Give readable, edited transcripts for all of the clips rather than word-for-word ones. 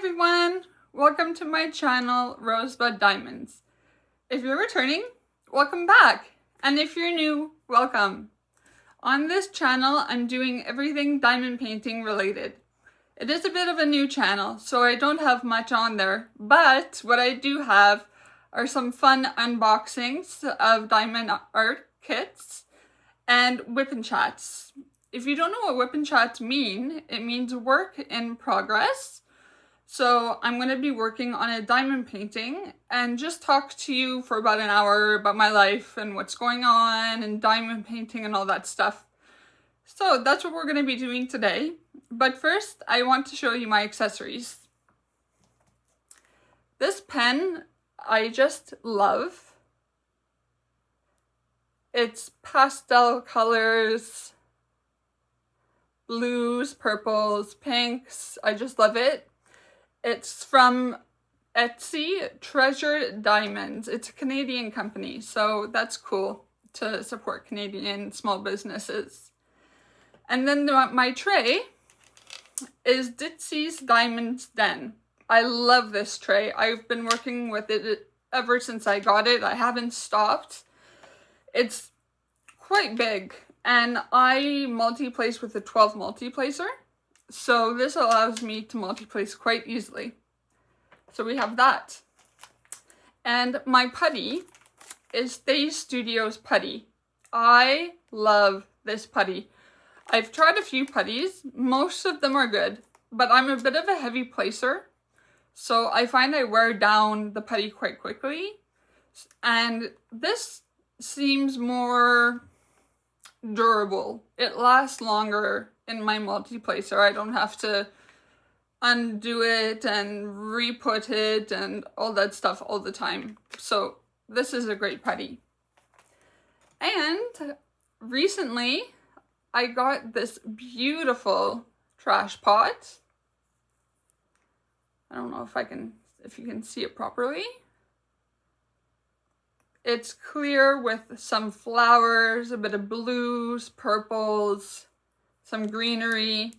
everyone! Welcome to my channel, Rosebud Diamonds. If you're returning, welcome back! And if you're new, welcome! On this channel, I'm doing everything diamond painting related. It is a bit of a new channel, so I don't have much on there, but what I do have are some fun unboxings of diamond art kits and WIP and Chats. If you don't know what WIP and Chats mean, it means work in progress. So I'm going to be working on a diamond painting and just talk to you for about an hour about my life and what's going on and diamond painting and all that stuff. So that's what we're going to be doing today. But first, I want to show you my accessories. This pen, I just love. It's pastel colors, blues, purples, pinks. I just love it. It's from Ditsys Treasured Diamonds. It's a Canadian company, so that's cool to support Canadian small businesses. And then my tray is Ditsys Diamonds Den. I love this tray. I've been working with it ever since I got it. I haven't stopped. It's quite big, and I multi-place with a 12 multi-placer. So this allows me to multi-place quite easily. So we have that. And my putty is Stay Studios putty. I love this putty. I've tried a few putties. Most of them are good, but I'm a bit of a heavy placer. So I find I wear down the putty quite quickly. And this seems more durable. It lasts longer in my multi-placer. I don't have to undo it and re-put it and all that stuff all the time. So this is a great putty. And recently I got this beautiful trash pot. I don't know if you can see it properly. It's clear with some flowers, a bit of blues, purples, some greenery.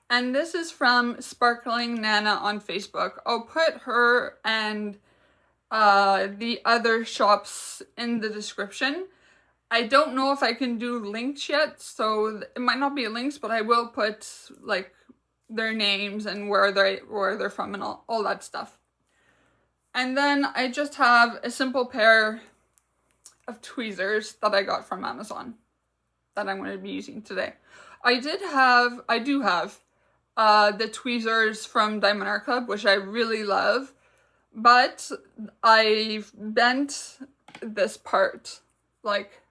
And this is from Sparkling Nana on Facebook. I'll put her and the other shops in the description. I don't know if I can do links yet, so it might not be links, but I will put like their names and where they're from and all that stuff. And then I just have a simple pair of tweezers that I got from Amazon that I'm going to be using today. I do have the tweezers from Diamond Art Club, which I really love, but I've bent this part, like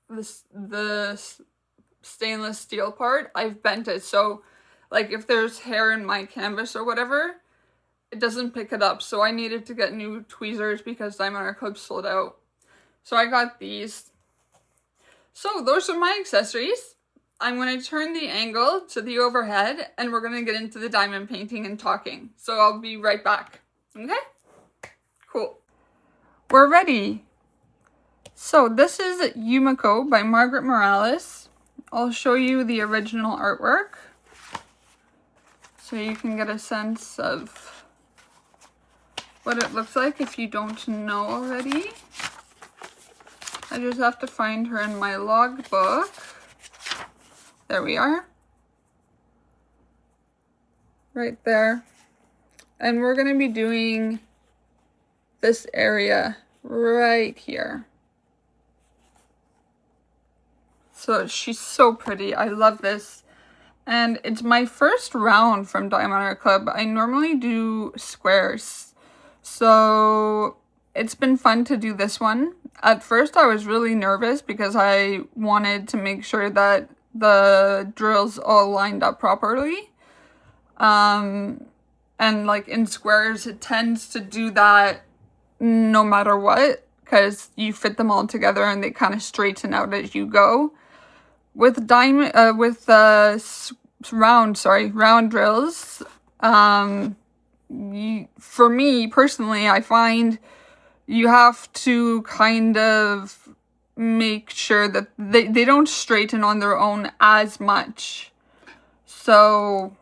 the stainless steel part. I've bent it, so like if there's hair in my canvas or whatever, it doesn't pick it up. So I needed to get new tweezers because Diamond Art Club sold out. So I got these. So those are my accessories. I'm going to turn the angle to the overhead and we're going to get into the diamond painting and talking. So I'll be right back. Okay? Cool. We're ready. So this is Yumiko by Margaret Morales. I'll show you the original artwork so you can get a sense of what it looks like if you don't know already. I just have to find her in my logbook. There we are. Right there. And we're going to be doing this area right here. So she's so pretty. I love this. And it's my first round from Diamond Art Club. I normally do squares. So it's been fun to do this one. At first I was really nervous because I wanted to make sure that the drills all lined up properly. And like in squares, it tends to do that no matter what, because you fit them all together and they kind of straighten out as you go. With round drills, for me personally, I find you have to kind of make sure that they don't straighten on their own as much. So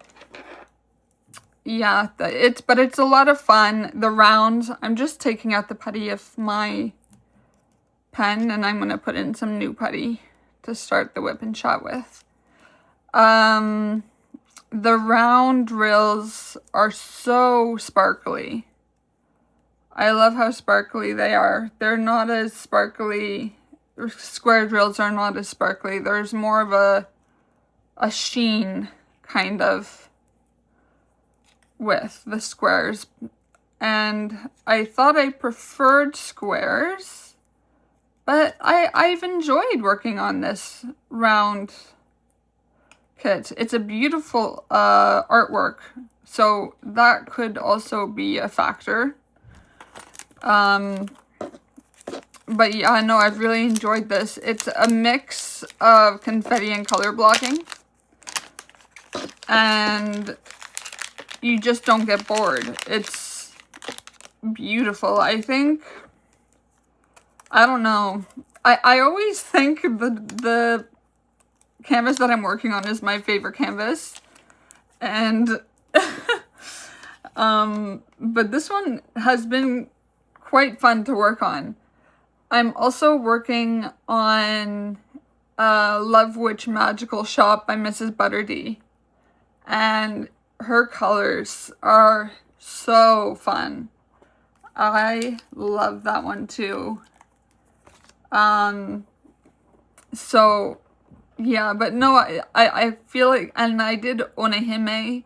yeah, but it's a lot of fun. The rounds, I'm just taking out the putty of my pen, and I'm going to put in some new putty to start the WIP and Chat with. The round drills are so sparkly. I love how sparkly they are. They're not as sparkly. Square drills are not as sparkly. There's more of a sheen, kind of, with the squares. And I thought I preferred squares, but I've enjoyed working on this round kit. It's a beautiful artwork, so that could also be a factor. But yeah, no, I've really enjoyed this. It's a mix of confetti and color blocking, and you just don't get bored. It's beautiful. I think, I don't know, I always think the canvas that I'm working on is my favorite canvas, and but this one has been quite fun to work on. I'm also working on Love Witch Magical Shop by Mrs. Butterdy, and her colors are so fun. I love that one too. So yeah, but no, I feel like, and I did Onehime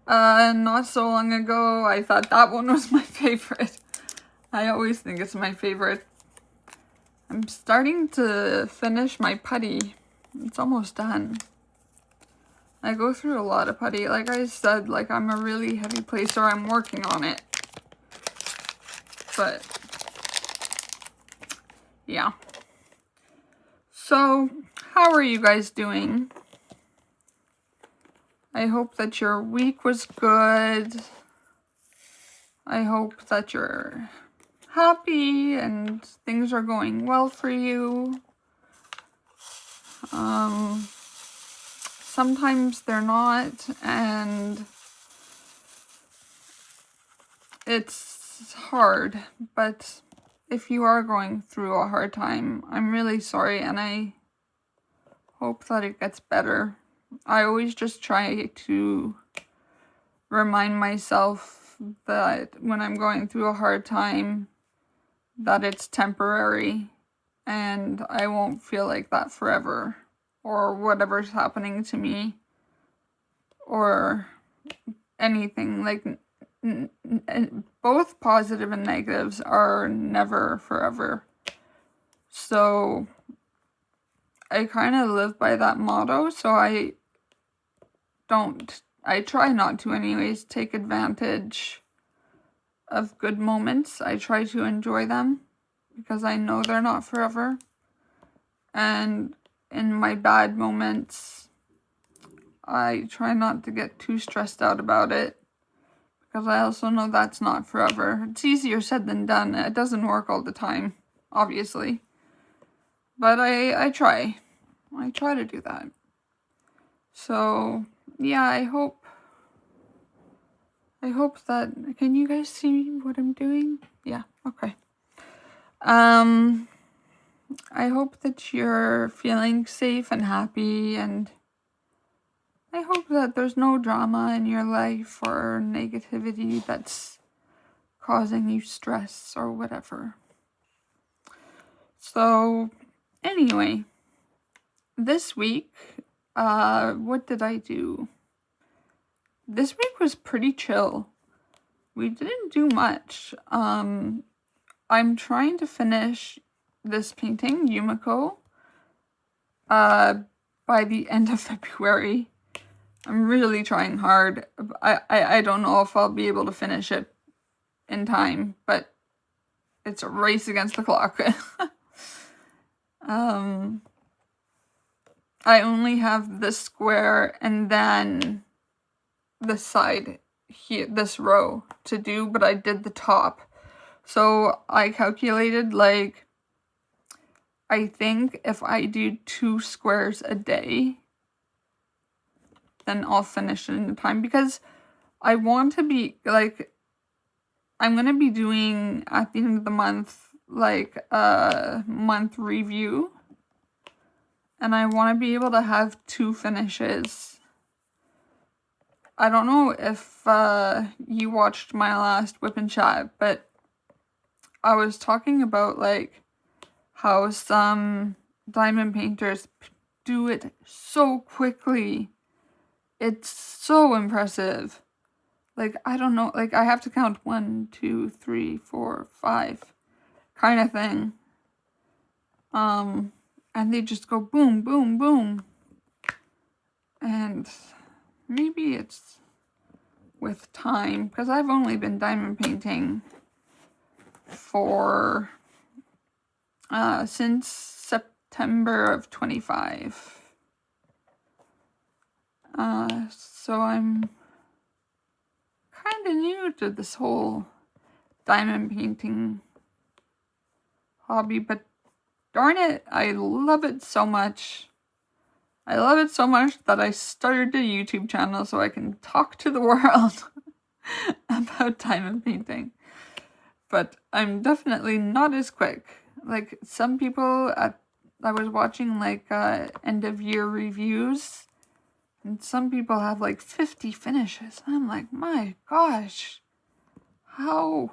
not so long ago. I thought that one was my favorite. I always think it's my favorite. I'm starting to finish my putty. It's almost done. I go through a lot of putty. Like I said, like I'm a really heavy placer. I'm working on it. But yeah. So, how are you guys doing? I hope that your week was good. I hope that you're happy and things are going well for you. Sometimes they're not, and it's hard, but if you are going through a hard time, I'm really sorry, and I hope that it gets better. I always just try to remind myself that when I'm going through a hard time, that it's temporary, and I won't feel like that forever, or whatever's happening to me, or anything. Like, both positive and negatives are never forever. So I kind of live by that motto, so I try not to anyways take advantage of good moments. I try to enjoy them because I know they're not forever. And in my bad moments, I try not to get too stressed out about it, because I also know that's not forever. It's easier said than done. It doesn't work all the time, obviously. But I try. I try to do that. So, yeah, I hope that, can you guys see what I'm doing? Yeah, okay. I hope that you're feeling safe and happy, and I hope that there's no drama in your life or negativity that's causing you stress or whatever. So, anyway, this week, what did I do? This week was pretty chill. We didn't do much. I'm trying to finish this painting, Yumiko, by the end of February. I'm really trying hard. I don't know if I'll be able to finish it in time, but it's a race against the clock. I only have this square and then this side here, this row to do, but I did the top. So I calculated, like, I think if I do 2 squares a day, then I'll finish it in time, because I want to be, like, I'm going to be doing, at the end of the month, like, a month review. And I want to be able to have 2 finishes. I don't know if you watched my last WIP and Chat, but I was talking about, like, how some diamond painters do it so quickly. It's so impressive. Like, I don't know, like, I have to count 1, 2, 3, 4, 5 kind of thing. And they just go boom, boom, boom. And maybe it's with time, because I've only been diamond painting for since September of 25. So I'm kind of new to this whole diamond painting hobby, but darn it, I love it so much. I love it so much that I started a YouTube channel so I can talk to the world about diamond painting. But I'm definitely not as quick. Like, some people I was watching, like, end of year reviews, and some people have like 50 finishes. I'm like, my gosh, how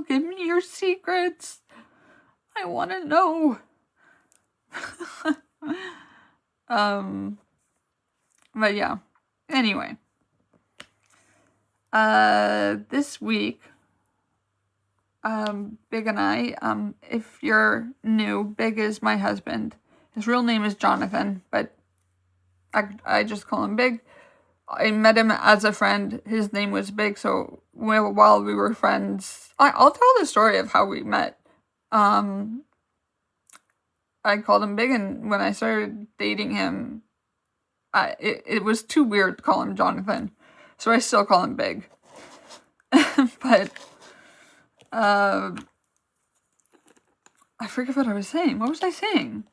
give me your secrets. I want to know. But yeah, anyway, this week, Big and I, if you're new, Big is my husband. His real name is Jonathan, but I just call him Big. I met him as a friend. His name was Big, so while we were friends, I'll tell the story of how we met. I called him Big, and when I started dating him, it was too weird to call him Jonathan, so I still call him Big. But I forget what I was saying. What was I saying?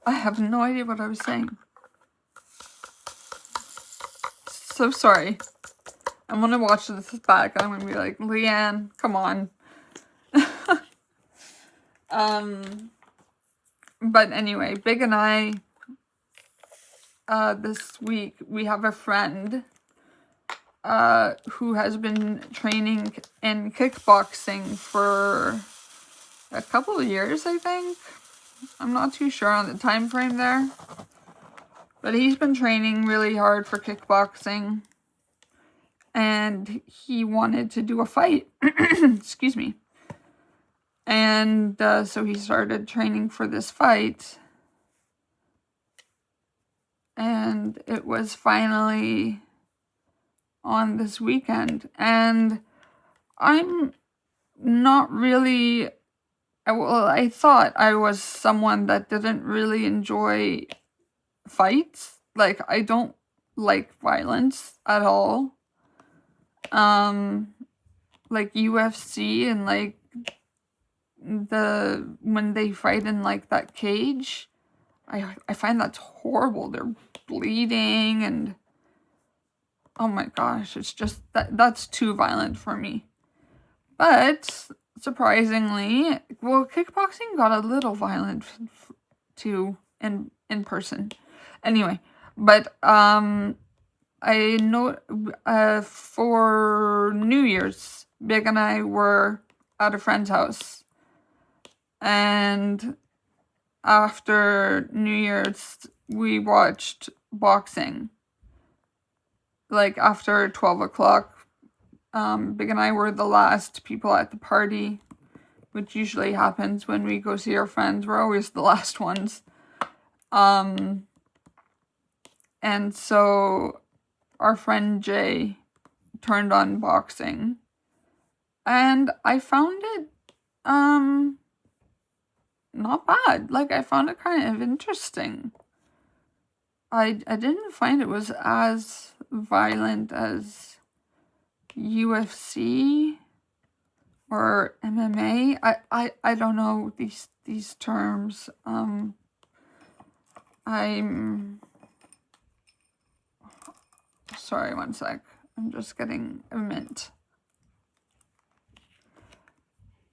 I have no idea what I was saying. So sorry. I'm gonna watch this back. I'm gonna be like, Liane, come on. But anyway, Big and I, this week, we have a friend who has been training in kickboxing for a couple of years, I think. I'm not too sure on the time frame there. But he's been training really hard for kickboxing. And he wanted to do a fight. Excuse me. And so he started training for this fight. And it was finally on this weekend. And I'm not really... Well, I thought I was someone that didn't really enjoy fights. Like, I don't like violence at all. Like UFC and like when they fight in like that cage, I find that's horrible. They're bleeding and oh my gosh, it's just that's too violent for me. But surprisingly, well, kickboxing got a little violent too in person. Anyway, but I know for New Year's, Big and I were at a friend's house, and after New Year's, we watched boxing. Like after 12 o'clock, Big and I were the last people at the party, which usually happens when we go see our friends. We're always the last ones. And so our friend Jay turned on boxing, and I found it not bad. Like, I found it kind of interesting. I didn't find it was as violent as UFC or MMA. I don't know these terms. I'm sorry, one sec. I'm just getting a mint.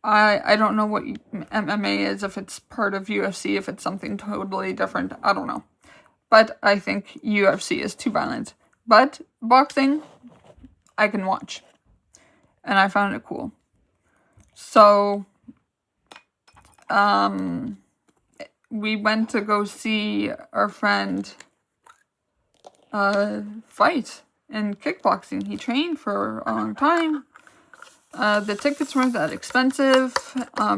I don't know what MMA is, if it's part of UFC, if it's something totally different. I don't know. But I think UFC is too violent. But boxing, I can watch. And I found it cool. So, we went to go see our friend fight in kickboxing. He trained for a long time. The tickets weren't that expensive.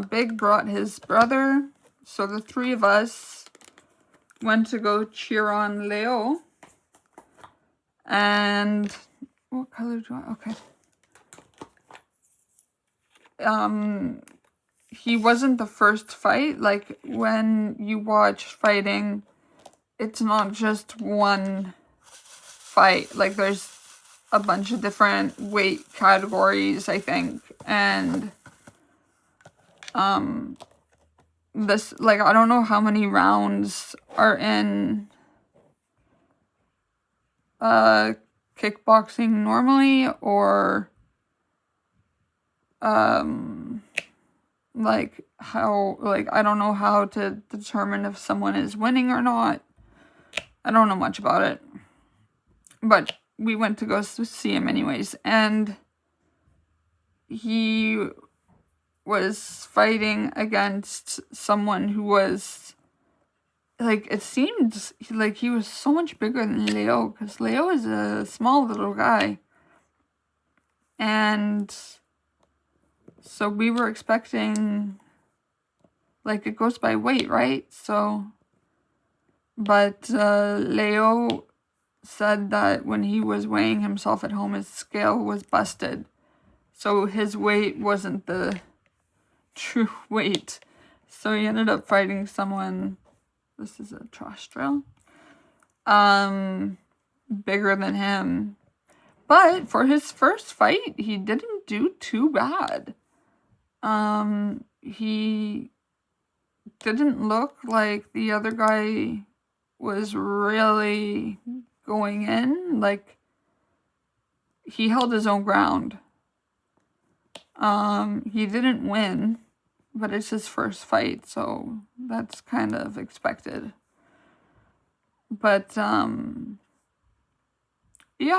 Big brought his brother. So the three of us went to go cheer on Leo. And what color do I... Okay. He wasn't the first fight. Like, when you watch fighting, it's not just one fight. Like, there's a bunch of different weight categories, I think. And this, like, I don't know how many rounds are in kickboxing normally, or like how, like, I don't know how to determine if someone is winning or not. I don't know much about it, but we went to go see him anyways, and he was fighting against someone who was, like, it seemed like he was so much bigger than Leo, because Leo is a small little guy, and so we were expecting, like, it goes by weight, right? So, but Leo said that when he was weighing himself at home, his scale was busted. So his weight wasn't the true weight. So he ended up fighting someone, this is a trash drill, bigger than him. But for his first fight, he didn't do too bad. He didn't look like the other guy was really going in. Like, he held his own ground. He didn't win, but it's his first fight, so that's kind of expected. But, yeah,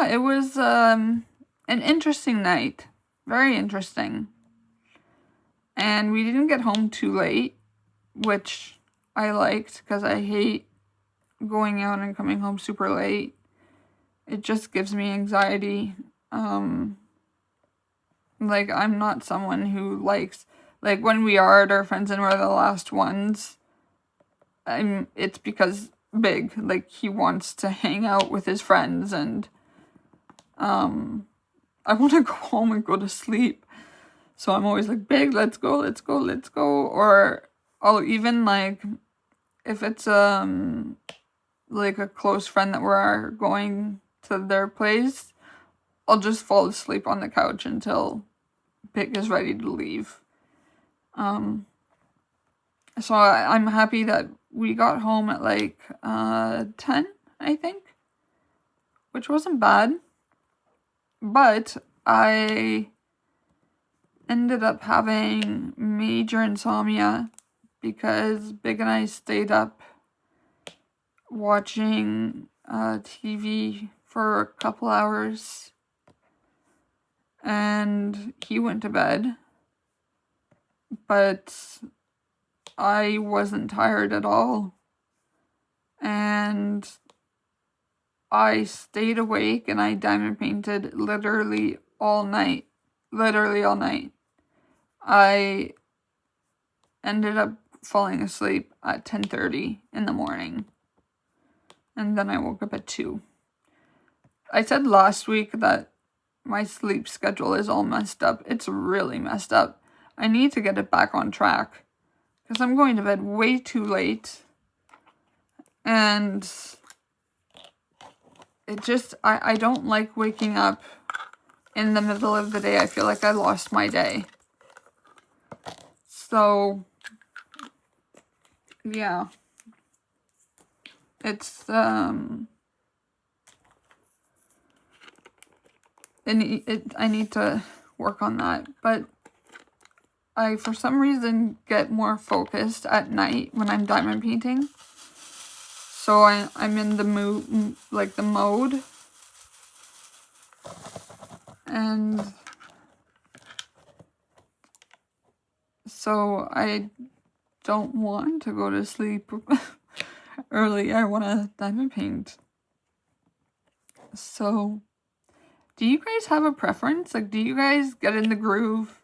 it was, an interesting night. Very interesting. And we didn't get home too late, which I liked, because I hate going out and coming home super late. It just gives me anxiety. Like, I'm not someone who likes, like, when we are at our friends and we're the last ones, it's because Big, like, he wants to hang out with his friends, and I want to go home and go to sleep. So I'm always like, Big, let's go, let's go, let's go. Or I'll even, like, if it's like a close friend that we're going to their place, I'll just fall asleep on the couch until Big is ready to leave. So I'm happy that we got home at like 10, I think, which wasn't bad. But I ended up having major insomnia because Big and I stayed up watching TV for a couple hours, and he went to bed, but I wasn't tired at all, and I stayed awake and I diamond painted literally all night. I ended up falling asleep at 10:30 in the morning, and then I woke up at 2. I said last week that my sleep schedule is all messed up. It's really messed up. I need to get it back on track, because I'm going to bed way too late, and it just, I don't like waking up in the middle of the day. I feel like I lost my day. So, yeah. It's, I need to work on that, but I, for some reason, get more focused at night when I'm diamond painting. So I'm in the mood, like the mode. And so I don't want to go to sleep early. I want to diamond paint. So, do you guys have a preference? Like, do you guys get in the groove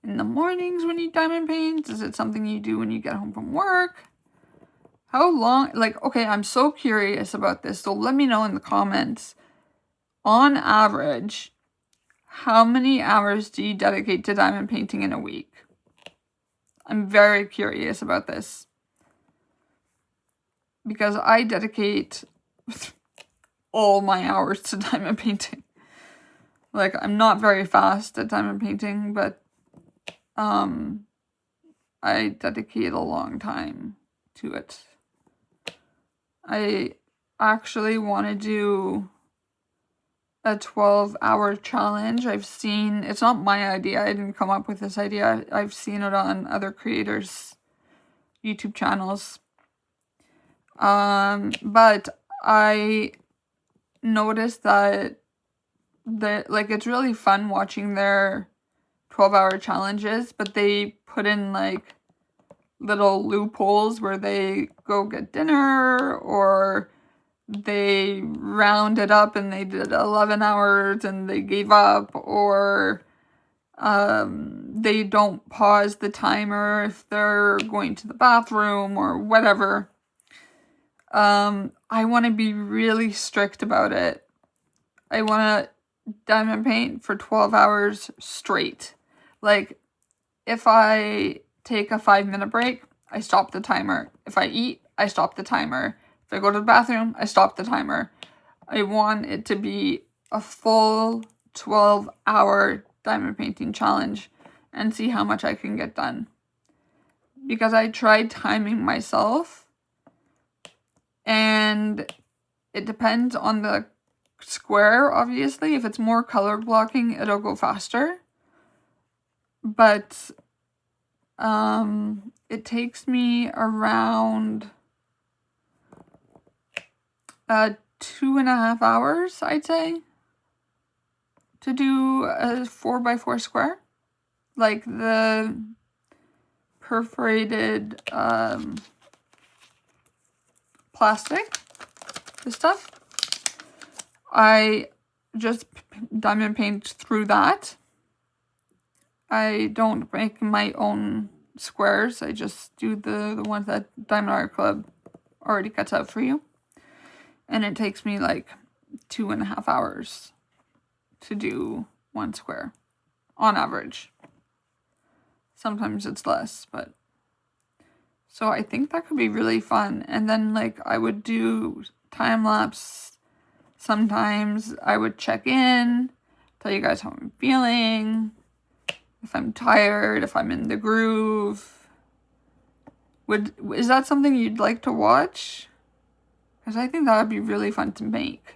in the mornings when you diamond paint? Is it something you do when you get home from work? How long, like, okay, I'm so curious about this, so let me know in the comments. On average, how many hours do you dedicate to diamond painting in a week? I'm very curious about this. Because I dedicate all my hours to diamond painting. Like, I'm not very fast at diamond painting, but I dedicate a long time to it. I actually want to do a 12-hour challenge. I've seen, it's not my idea, I didn't come up with this idea. I've seen it on other creators' YouTube channels. But I noticed that like, it's really fun watching their 12-hour challenges, but they put in like little loopholes where they go get dinner, or they round it up and they did 11 hours and they gave up, or they don't pause the timer if they're going to the bathroom or whatever. I want to be really strict about it. I want to diamond paint for 12 hours straight. Like, if I take a 5-minute break, I stop the timer. If I eat, I stop the timer. If I go to the bathroom, I stop the timer. I want it to be a full 12-hour diamond painting challenge and see how much I can get done. Because I tried timing myself, and it depends on the square, obviously. If it's more color blocking, it'll go faster. But it takes me around 2.5 hours, I'd say, to do a 4x4 square. Like the perforated plastic, this stuff. I just diamond paint through that. I don't make my own squares. I just do the ones that Diamond Art Club already cuts out for you. And it takes me like 2.5 hours to do one square on average. Sometimes it's less, but so I think that could be really fun. And then like I would do time lapse. Sometimes I would check in, tell you guys how I'm feeling, if I'm tired, if I'm in the groove. Is that something you'd like to watch? Because I think that would be really fun to make.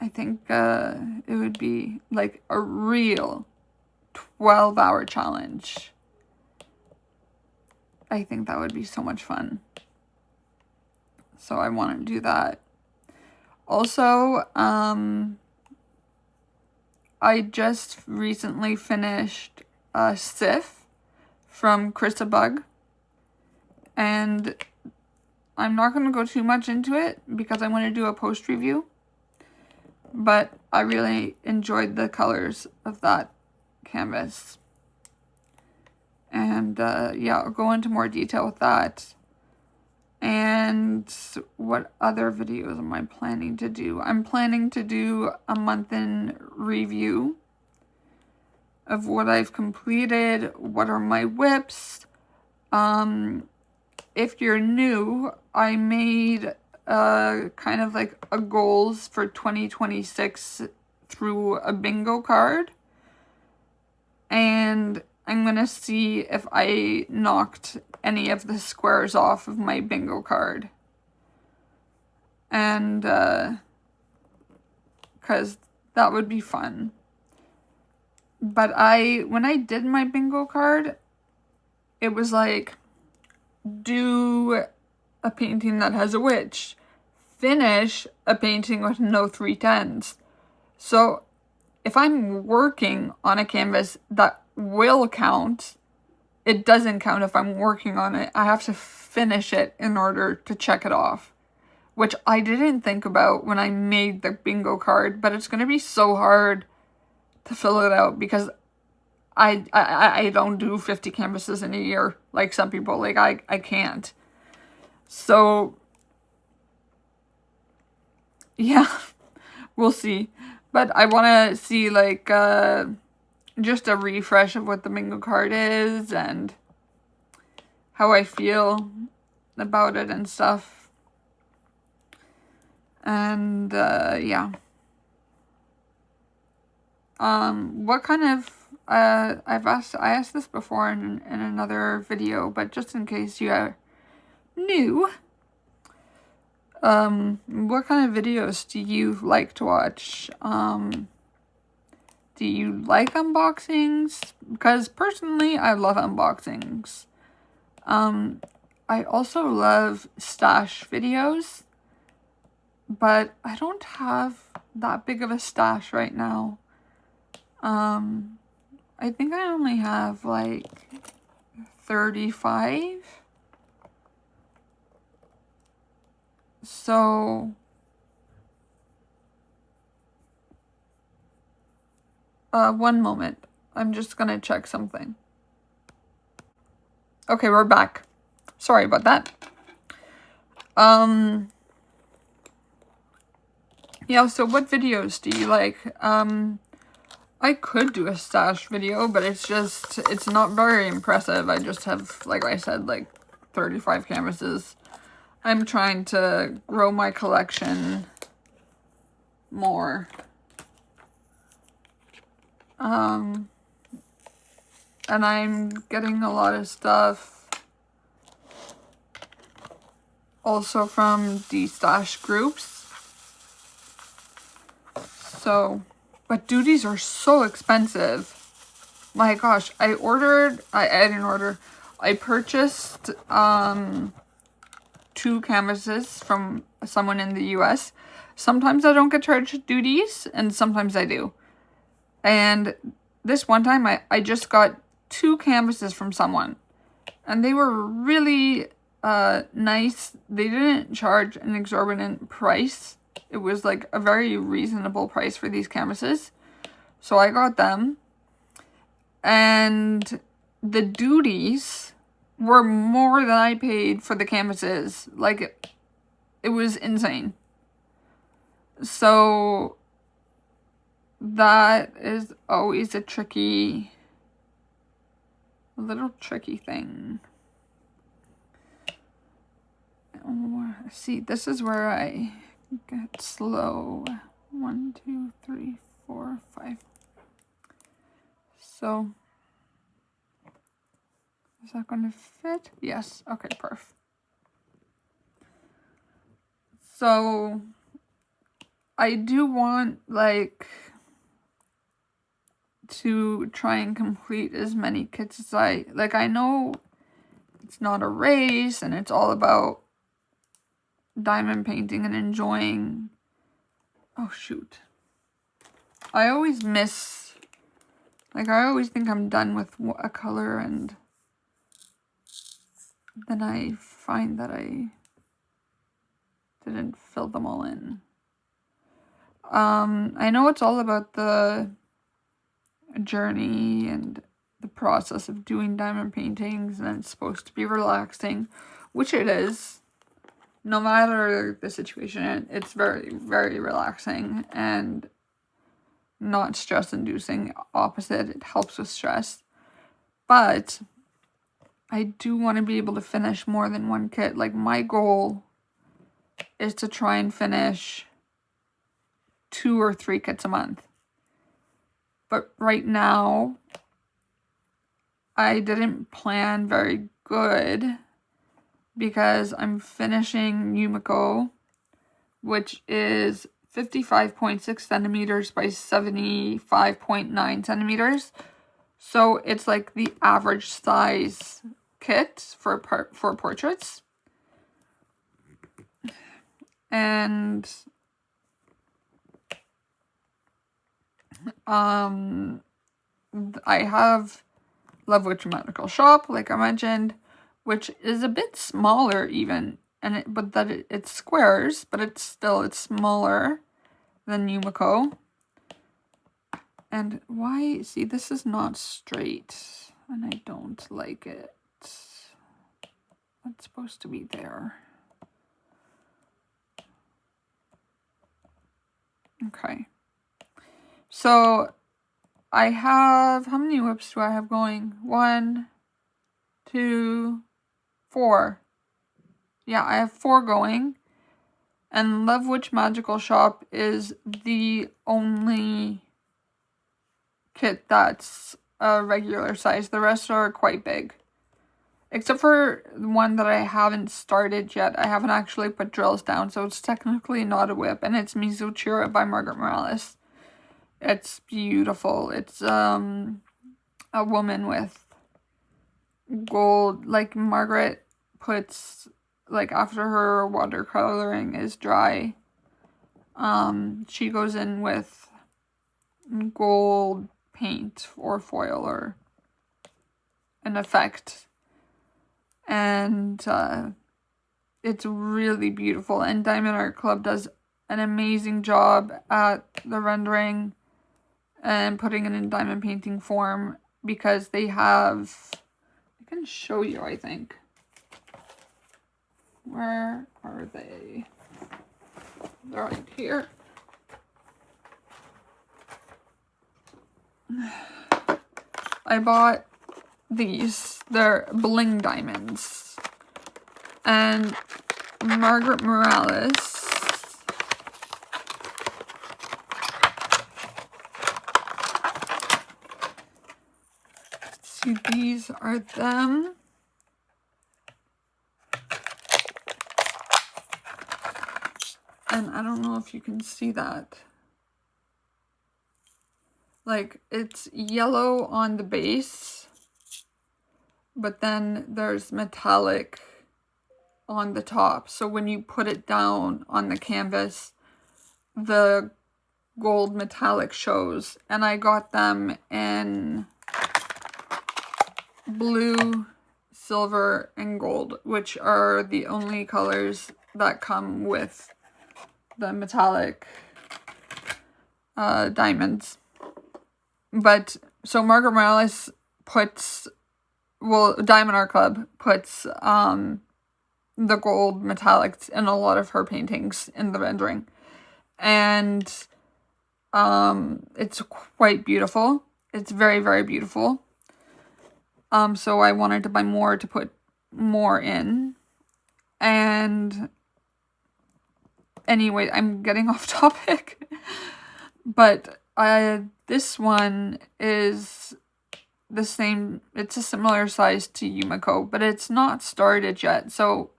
I think it would be like a real 12-hour challenge. I think that would be so much fun. So I want to do that. Also, I just recently finished a Sif from Krista Bug. And I'm not going to go too much into it because I want to do a post review. But I really enjoyed the colors of that canvas. And yeah, I'll go into more detail with that. And what other videos am I planning to do? I'm planning to do a month-in review of what I've completed, what are my WIPs. If you're new, I made kind of like a goals for 2026 through a bingo card. And I'm going to see if I knocked any of the squares off of my bingo card. And because that would be fun. But when I did my bingo card, it was like, do a painting that has a witch, finish a painting with no 310s. So if I'm working on a canvas, that will count. It doesn't count if I'm working on it. I have to finish it in order to check it off, which I didn't think about when I made the bingo card, but it's going to be so hard to fill it out because I don't do 50 canvases in a year like some people. Like, I can't. So, yeah, we'll see. But I want to see, like, just a refresh of what the bingo card is and how I feel about it and stuff. And, yeah. What kind of, I asked this before in another video, but just in case you are new, what kind of videos do you like to watch? Do you like unboxings? Because personally, I love unboxings. I also love stash videos, but I don't have that big of a stash right now. I think I only have like 35. So one moment. I'm just gonna check something. Okay, we're back. Sorry about that. Yeah, so what videos do you like? I could do a stash video, but it's not very impressive. I just have, like I said, like 35 canvases. I'm trying to grow my collection more. And I'm getting a lot of stuff also from de-stash groups. So, but duties are so expensive. My gosh, I didn't order. I purchased 2 canvases from someone in the US. Sometimes I don't get charged duties, and sometimes I do. And this one time, I just got 2 canvases from someone. And they were really nice. They didn't charge an exorbitant price. It was like a very reasonable price for these canvases. So I got them. And the duties were more than I paid for the canvases. Like, it was insane. So that is always a little tricky thing. Oh, see, this is where I get slow. 1, 2, 3, 4, 5. So, is that going to fit? Yes. Okay, perfect. So, I do want, like, to try and complete as many kits as I know it's not a race and it's all about diamond painting and enjoying. Oh, shoot. I always miss, like, I always think I'm done with a color and then I find that I didn't fill them all in. I know it's all about the journey and the process of doing diamond paintings, and it's supposed to be relaxing, which it is. No matter the situation, it's very, very relaxing and not stress-inducing. Opposite, it helps with stress. But I do want to be able to finish more than one kit. Like, my goal is to try and finish 2 or 3 kits a month. But right now, I didn't plan very good because I'm finishing Yumiko, which is 55.6 centimeters by 75.9 centimeters. So it's like the average size kit for portraits. And I have Love Witch Magical Shop, like I mentioned, which is a bit smaller even, and it's squares, but it's smaller than Yumiko. And why, see, this is not straight, and I don't like it. It's supposed to be there. Okay. So I have, how many WIPs do I have going? 1, 2, 4. Yeah, I have 4 going. And Love Witch Magical Shop is the only kit that's a regular size. The rest are quite big. Except for the one that I haven't started yet. I haven't actually put drills down, so it's technically not a WIP. And it's Mizuchira by Margaret Morales. It's beautiful. It's a woman with gold, like Margaret puts, like after her watercoloring is dry, she goes in with gold paint or foil or an effect, and it's really beautiful. And Diamond Art Club does an amazing job at the rendering and putting it in diamond painting form, because they have, I can show you, I think. Where are they? They're right here. I bought these. They're bling diamonds. And Margaret Morales see, these are them. And I don't know if you can see that. Like, it's yellow on the base, but then there's metallic on the top. So when you put it down on the canvas, the gold metallic shows. And I got them in blue, silver, and gold, which are the only colors that come with the metallic diamonds. But so Margaret Morales puts, well, Diamond Art Club puts the gold metallics in a lot of her paintings in the rendering, and it's quite beautiful. It's very, very beautiful. So I wanted to buy more to put more in. And anyway, I'm getting off topic. But this one is the same. It's a similar size to Yumiko, but it's not started yet. So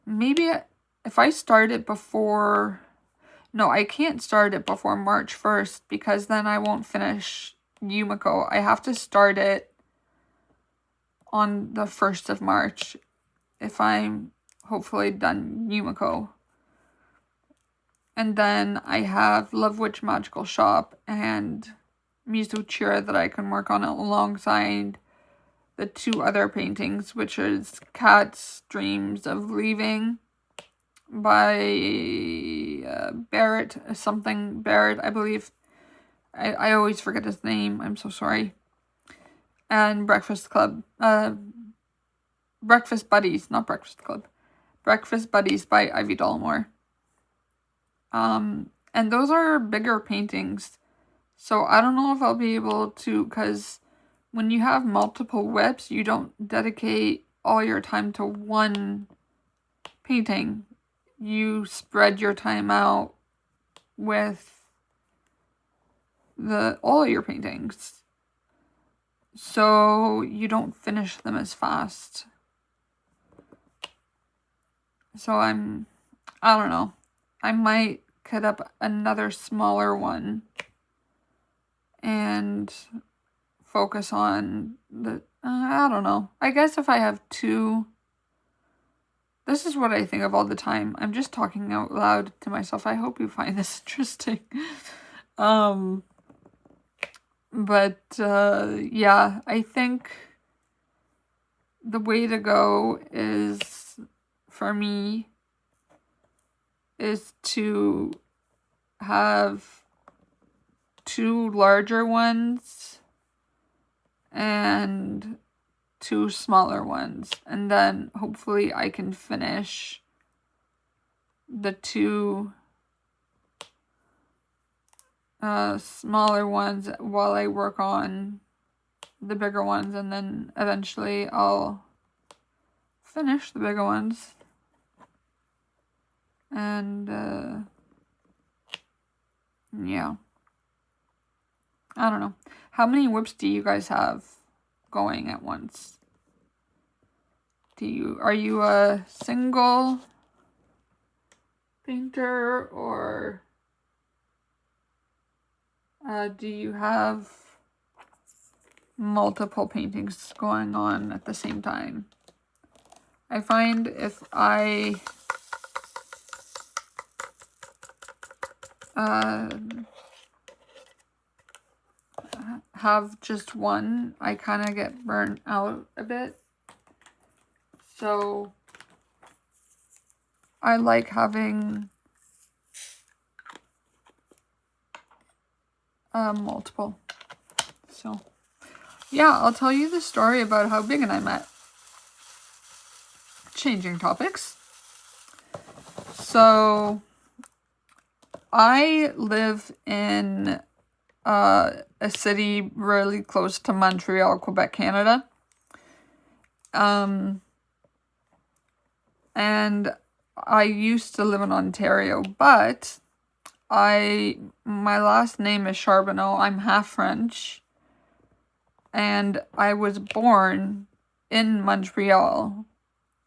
maybe if I start it before... No, I can't start it before March 1st, because then I won't finish Yumiko. I have to start it on the 1st of March if I'm hopefully done Yumiko. And then I have Love Witch Magical Shop and Mizuchira that I can work on alongside the 2 other paintings, which is Cat's Dreams of Leaving by Barrett, I believe. I always forget his name. I'm so sorry. And Breakfast Club. Breakfast Buddies, not Breakfast Club. Breakfast Buddies by Ivy Dollamore. And those are bigger paintings. So I don't know if I'll be able to, because when you have multiple WIPs, you don't dedicate all your time to one painting. You spread your time out with all your paintings, so you don't finish them as fast. So I don't know. I might cut up another smaller one and focus on the, I don't know. I guess if I have two, this is what I think of all the time. I'm just talking out loud to myself. I hope you find this interesting. Yeah, I think the way to go is, for me, is to have two larger ones and two smaller ones, and then hopefully I can finish the two smaller ones while I work on the bigger ones, and then eventually I'll finish the bigger ones. And yeah, I don't know. How many WIPs do you guys have going at once? Are you a single painter, or do you have multiple paintings going on at the same time? I find if I have just one, I kind of get burnt out a bit. So I like having multiple. So yeah, I'll tell you the story about how Big and I met. Changing topics. So I live in a city really close to Montreal, Quebec, Canada. And I used to live in Ontario, but my last name is Charbonneau. I'm half French. And I was born in Montreal,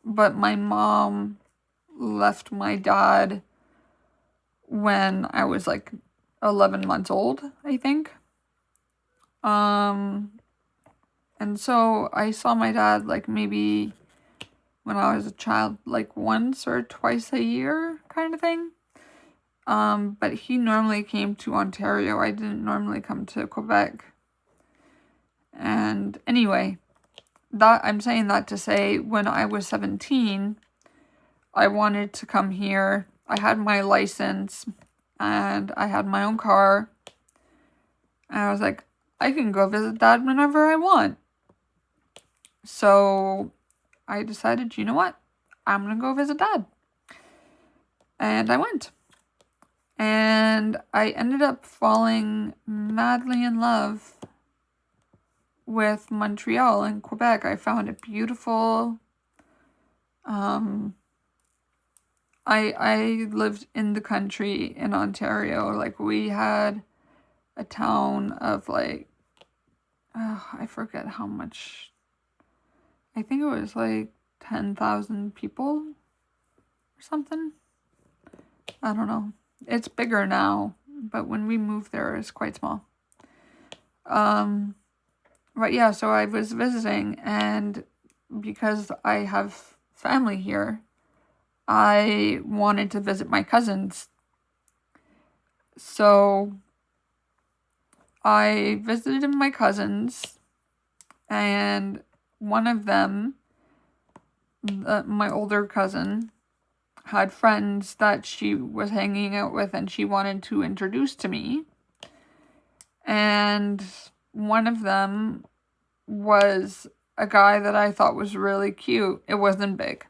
but my mom left my dad when I was like 11 months old, I think. And so I saw my dad like maybe when I was a child, like once or twice a year kind of thing. But he normally came to Ontario. I didn't normally come to Quebec. And anyway, I'm saying that to say, when I was 17, I wanted to come here. I had my license and I had my own car. And I was like, I can go visit Dad whenever I want. So I decided, you know what? I'm going to go visit Dad. And I went. And I ended up falling madly in love with Montreal and Quebec. I found it beautiful. I lived in the country in Ontario. Like, we had a town of like, I forget how much. I think it was like 10,000 people or something. I don't know. It's bigger now, but when we moved there, it was quite small. But yeah, so I was visiting, and because I have family here, I wanted to visit my cousins. So I visited my cousins, and one of them, my older cousin, had friends that she was hanging out with and she wanted to introduce to me. And one of them was a guy that I thought was really cute. It wasn't big.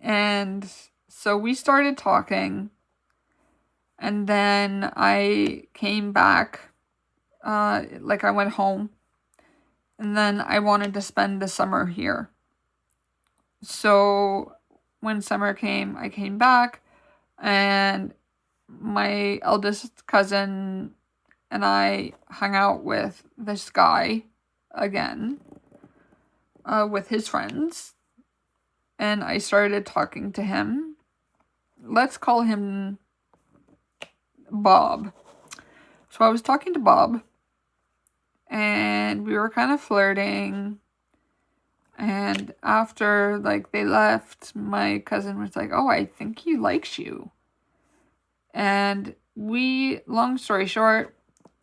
And so we started talking, and then I came back, like I went home, and then I wanted to spend the summer here. So when summer came, I came back, and my eldest cousin and I hung out with this guy again, with his friends. and I started talking to him. Let's call him Bob. So I was talking to Bob, and we were kind of flirting. And after, like, they left, my cousin was like, oh, I think he likes you. And long story short,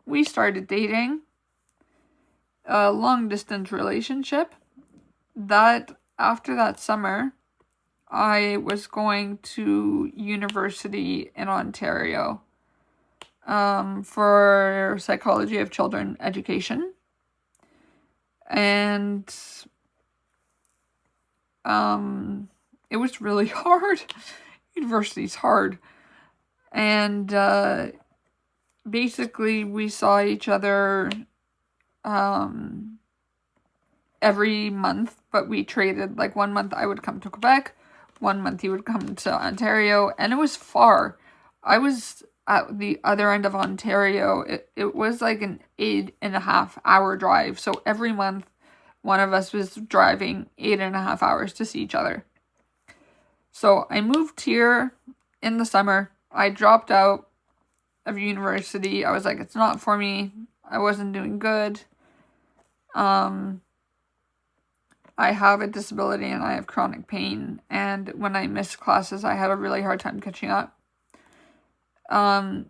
we started dating. A long-distance relationship. That, after that summer, I was going to university in Ontario for psychology of children education. And it was really hard. University's hard. And basically we saw each other every month, but we traded. Like, 1 month I would come to Quebec, 1 month he would come to Ontario, and it was far. I was at the other end of Ontario. It was like an 8.5 hour drive. So every month one of us was driving 8.5 hours to see each other. So I moved here in the summer. I dropped out of university. I was like, it's not for me. I wasn't doing good. I have a disability and I have chronic pain. And when I missed classes, I had a really hard time catching up. And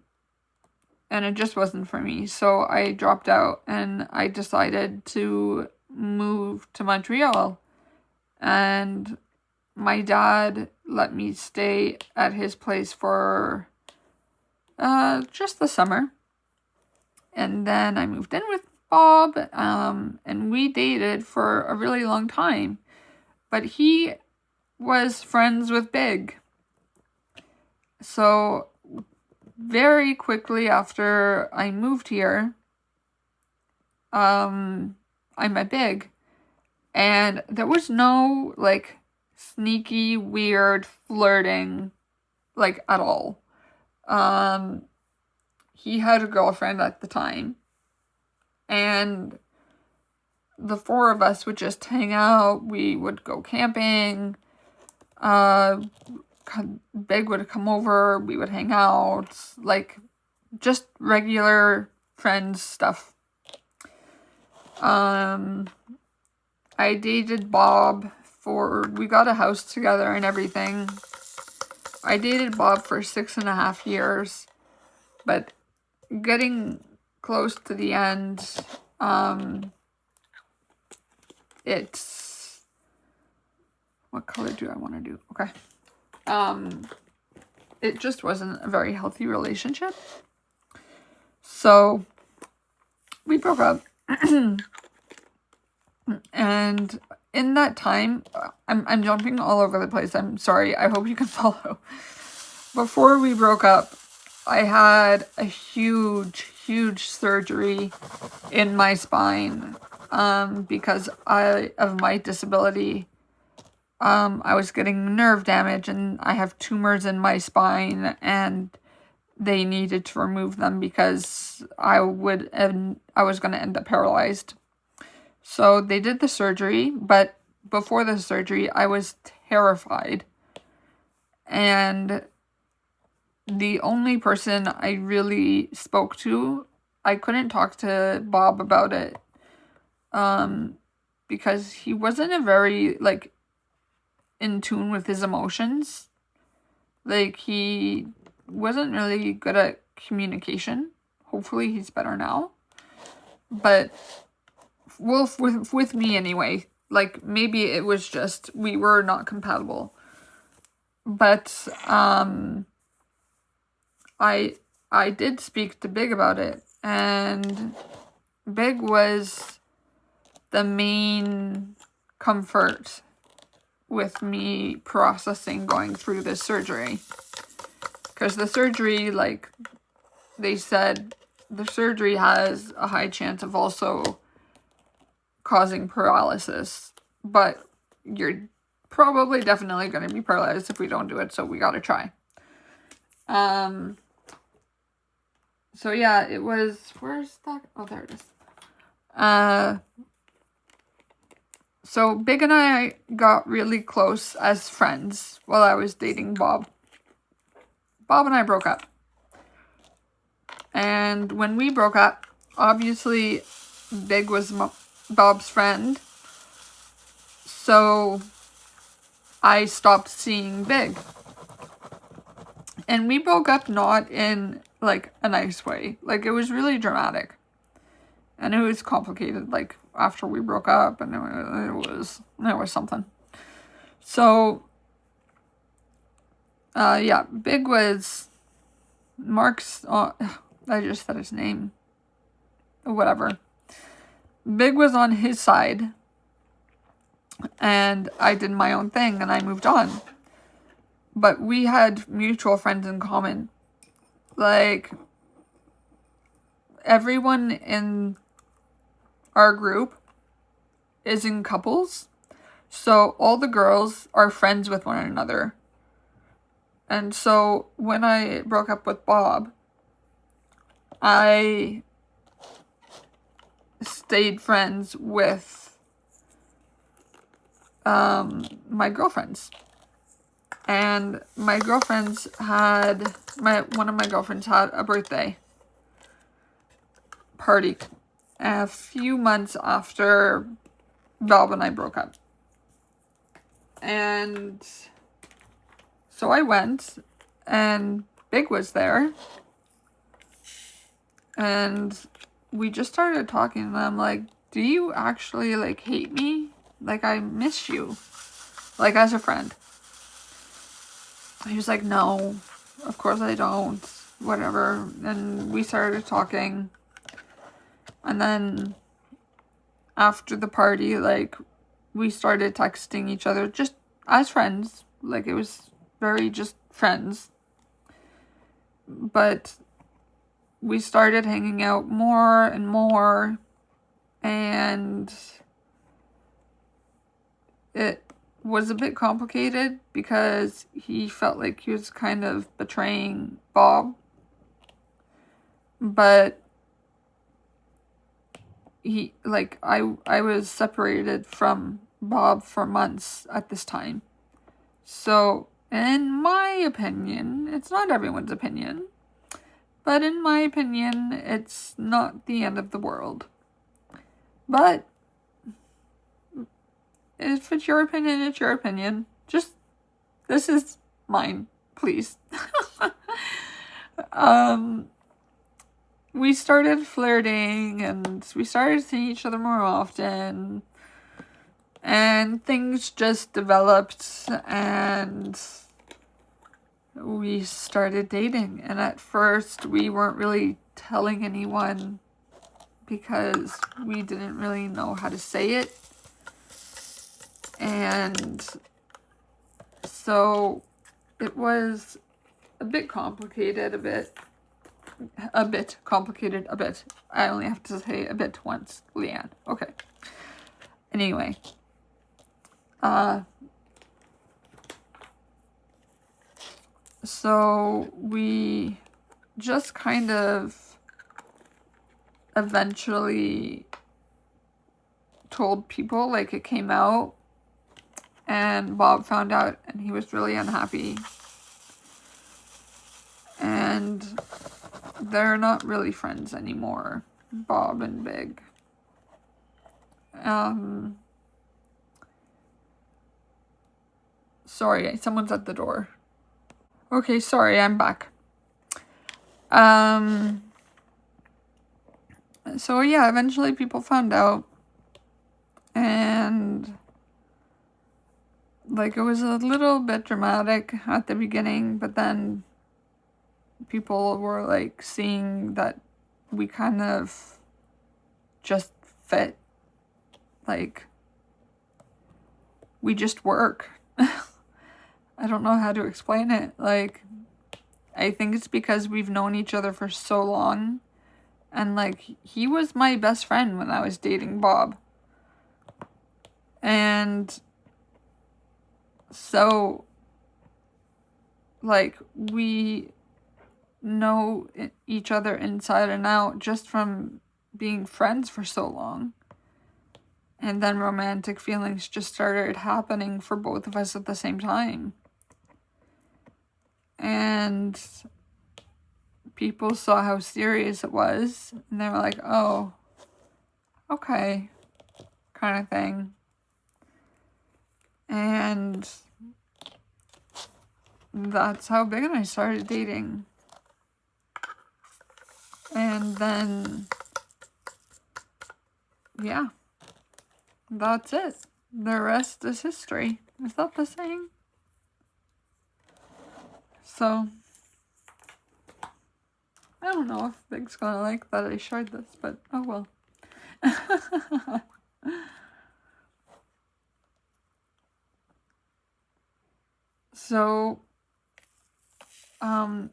it just wasn't for me. So I dropped out and I decided to move to Montreal. And my dad let me stay at his place for just the summer. And then I moved in with Bob, and we dated for a really long time. But he was friends with Big. So very quickly after I moved here, I met Big. And there was no, like, sneaky, weird flirting, like, at all. He had a girlfriend at the time. And the four of us would just hang out. We would go camping. Big would come over. We would hang out. Like, just regular friends stuff. I dated Bob we got a house together and everything. I dated Bob for 6.5 years. But getting close to the end, it's, what color do I want to do? Okay. It just wasn't a very healthy relationship. So we broke up. And in that time, I'm jumping all over the place. I'm sorry. I hope you can follow. Before we broke up, I had a huge surgery in my spine because of my disability. I was getting nerve damage and I have tumors in my spine, and they needed to remove them because I was going to end up paralyzed. So they did the surgery, but before the surgery, I was terrified. And the only person I really spoke to, I couldn't talk to Bob about it, because he wasn't a very, like, in tune with his emotions. Like, he wasn't really good at communication. Hopefully he's better now. But, well, with me anyway. Like, maybe it was just, we were not compatible. But, I did speak to Big about it, and Big was the main comfort with me processing going through this surgery. Because the surgery, like, they said, the surgery has a high chance of also causing paralysis. But you're probably definitely going to be paralyzed if we don't do it, so we gotta try. So yeah, it was, where's that? Oh, there it is. So Big and I got really close as friends while I was dating Bob. Bob and I broke up. And when we broke up, obviously Big was Bob's friend. So I stopped seeing Big. And we broke up not in like a nice way. Like it was really dramatic. And it was complicated, like after we broke up, and it was something. So yeah, Big was Mark's, I just said his name, whatever. Big was on his side, and I did my own thing, and I moved on. But we had mutual friends in common. Like, everyone in our group is in couples, so all the girls are friends with one another. And so when I broke up with Bob, I stayed friends with my girlfriends. And my girlfriends had, one of my girlfriends had a birthday party a few months after Bob and I broke up. And so I went, and Big was there. And we just started talking, and I'm like, do you actually, like, hate me? Like, I miss you. Like, as a friend. He was like, no, of course I don't. Whatever. And we started talking. And then after the party, like, we started texting each other just as friends. Like, it was very just friends. But we started hanging out more and more. And it was a bit complicated because he felt like he was kind of betraying Bob. But he, like, I was separated from Bob for months at this time. So, in my opinion, it's not everyone's opinion, but in my opinion, it's not the end of the world. But if it's your opinion, it's your opinion. Just, this is mine, please. We started flirting, and we started seeing each other more often, and things just developed, and we started dating. And at first, we weren't really telling anyone because we didn't really know how to say it. And so it was a bit complicated, a bit complicated. I only have to say a bit once, Liane. Okay. Anyway. So we just kind of eventually told people, like, it came out, and Bob found out, and he was really unhappy. And they're not really friends anymore, Bob and Big. Sorry, someone's at the door. Okay, sorry, I'm back. So yeah, eventually people found out, and like, it was a little bit dramatic at the beginning, but then people were like seeing that we kind of just fit. Like, we just work. I don't know how to explain it. Like, I think it's because we've known each other for so long. And, like, he was my best friend when I was dating Bob. And so, like, we know each other inside and out just from being friends for so long. And then romantic feelings just started happening for both of us at the same time. And people saw how serious it was, and they were like, oh, okay, kind of thing. And that's how Big and I started dating. And then, yeah, that's it. The rest is history. Is that the saying? So, I don't know if Big's gonna like that I shared this, but oh well. So,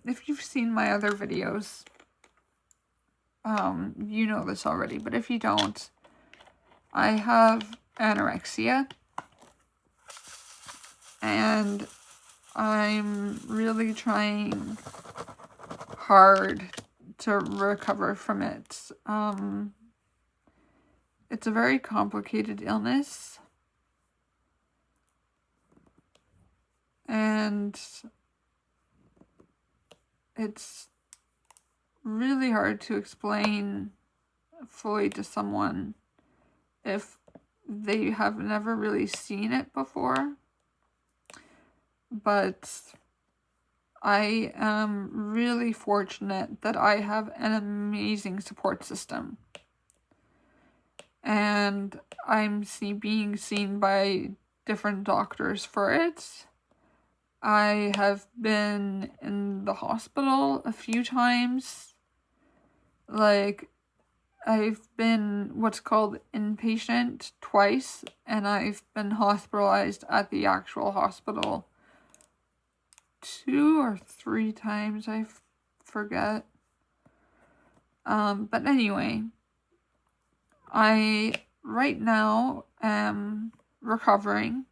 if you've seen my other videos, you know this already, but if you don't, I have anorexia, and I'm really trying hard to recover from it. It's a very complicated illness, and it's really hard to explain fully to someone if they have never really seen it before. But I am really fortunate that I have an amazing support system. And I'm being seen by different doctors for it. I have been in the hospital a few times. Like, I've been what's called inpatient twice, and I've been hospitalized at the actual hospital 2 or 3 times, I forget. But anyway, I right now am recovering.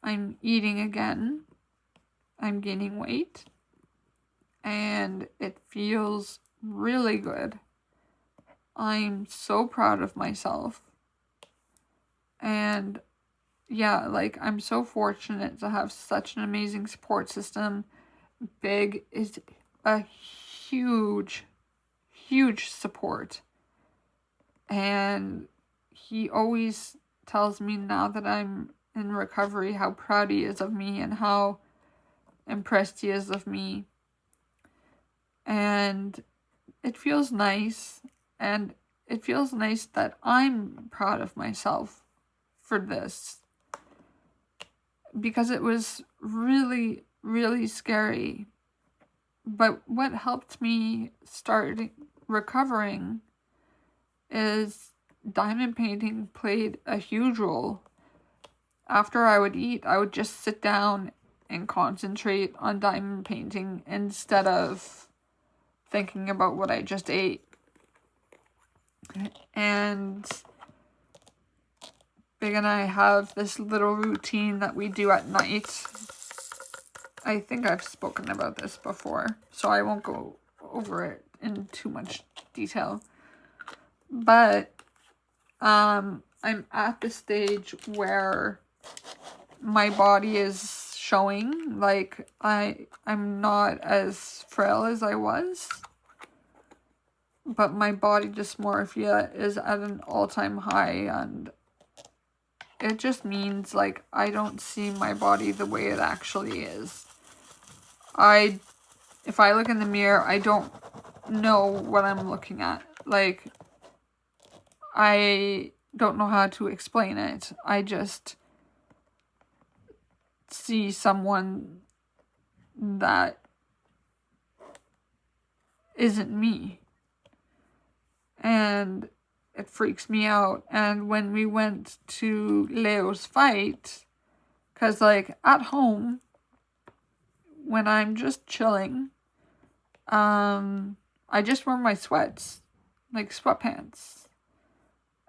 I'm eating again. I'm gaining weight. And it feels really good. I'm so proud of myself. And yeah, like, I'm so fortunate to have such an amazing support system. Big is a huge, huge support. And he always tells me now that I'm in recovery how proud he is of me and how impressed he is of me. And it feels nice. And it feels nice that I'm proud of myself for this. Because it was really, really scary. But what helped me start recovering is diamond painting played a huge role. After I would eat, I would just sit down and concentrate on diamond painting instead of thinking about what I just ate. And Big and I have this little routine that we do at night. I think I've spoken about this before, so I won't go over it in too much detail. But I'm at the stage where my body is showing, like, I'm not as frail as I was. But my body dysmorphia is at an all-time high, and it just means, like, I don't see my body the way it actually is. If I look in the mirror, I don't know what I'm looking at. Like, I don't know how to explain it. I just see someone that isn't me. And it freaks me out. And when we went to Leo's fight, because, like, at home, when I'm just chilling, I just wear my sweats, like sweatpants.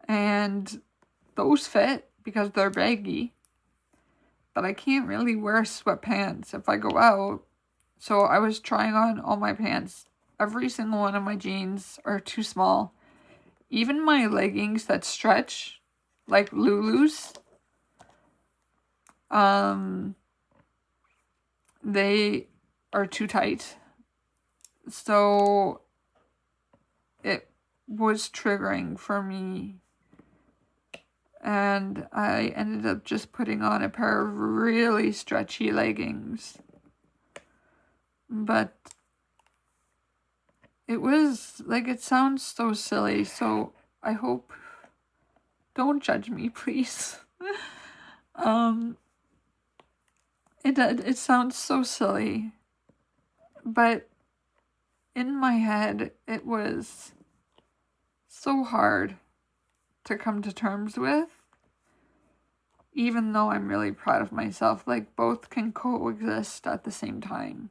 And those fit because they're baggy. But I can't really wear sweatpants if I go out. So I was trying on all my pants. Every single one of my jeans are too small. Even my leggings that stretch, like Lulu's. They are too tight. So it was triggering for me. And I ended up just putting on a pair of really stretchy leggings. But it was, like, it sounds so silly, so I hope, don't judge me, please. It sounds so silly, but in my head, it was so hard to come to terms with, even though I'm really proud of myself. Like, both can coexist at the same time.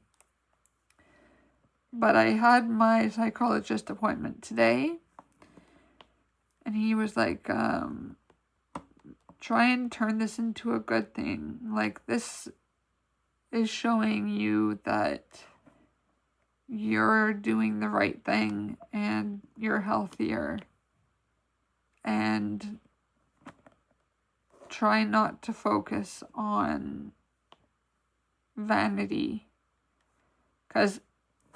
But I had my psychologist appointment today, and he was like, try and turn this into a good thing. Like, this is showing you that you're doing the right thing and you're healthier. And try not to focus on vanity. Because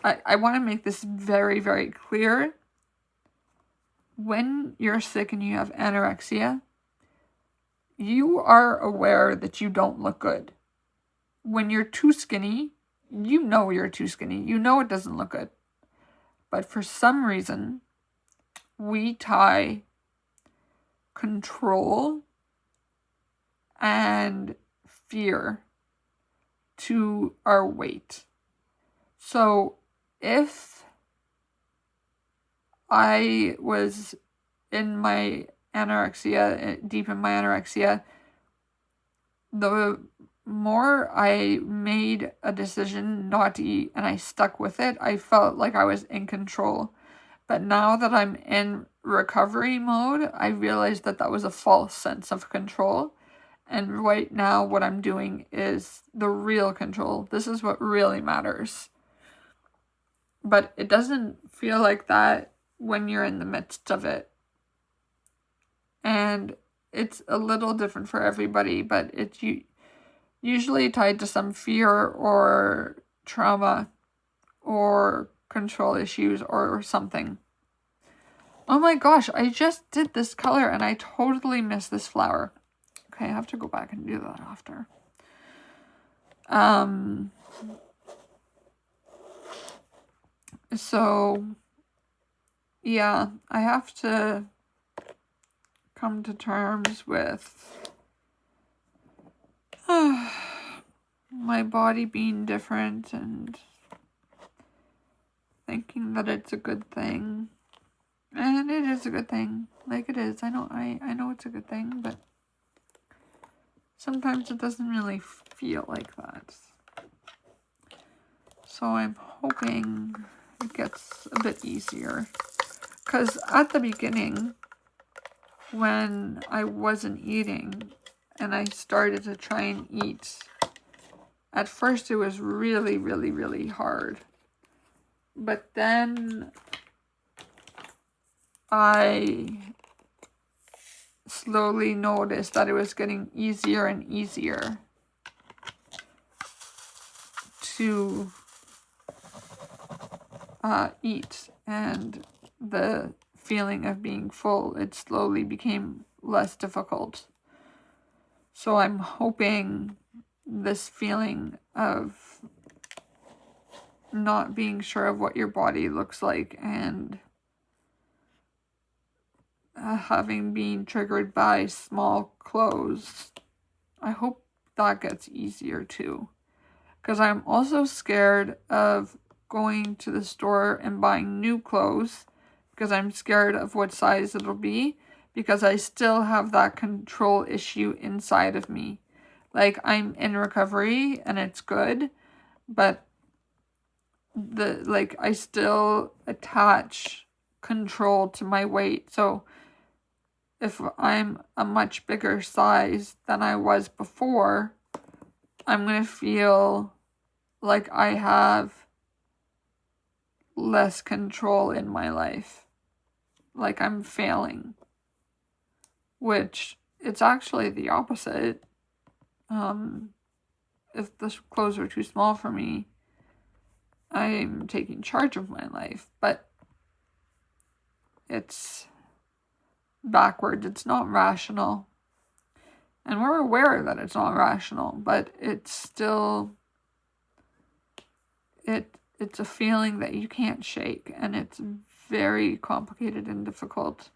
I want to make this very, very clear. When you're sick and you have anorexia, you are aware that you don't look good. When you're too skinny, you know you're too skinny. You know it doesn't look good. But for some reason, we tie control and fear to our weight. So if I was in my anorexia, deep in my anorexia, the more I made a decision not to eat and I stuck with it, I felt like I was in control. But now that I'm in recovery mode, I realized that that was a false sense of control. And right now what I'm doing is the real control. This is what really matters. But it doesn't feel like that when you're in the midst of it. And it's a little different for everybody, but it's usually tied to some fear or trauma or control issues or something. Oh my gosh, I just did this color and I totally missed this flower. Okay, I have to go back and do that after. So, yeah, I have to come to terms with my body being different and thinking that it's a good thing. And it is a good thing. Like, it is. I know it's a good thing, but sometimes it doesn't really feel like that. So I'm hoping it gets a bit easier. Because at the beginning, when I wasn't eating and I started to try and eat, at first it was really, really, really hard. But then I slowly noticed that it was getting easier and easier to eat, and the feeling of being full, it slowly became less difficult. So I'm hoping this feeling of not being sure of what your body looks like and having been triggered by small clothes, I hope that gets easier too. Because I'm also scared of going to the store and buying new clothes, because I'm scared of what size it'll be, because I still have that control issue inside of me. Like, I'm in recovery and it's good, but I still attach control to my weight. So if I'm a much bigger size than I was before, I'm going to feel like I have less control in my life. Like I'm failing. Which it's actually the opposite. If the clothes are too small for me, I'm taking charge of my life, but it's backwards. It's not rational. And we're aware that it's not rational, but it's still, it's a feeling that you can't shake, and it's very complicated and difficult.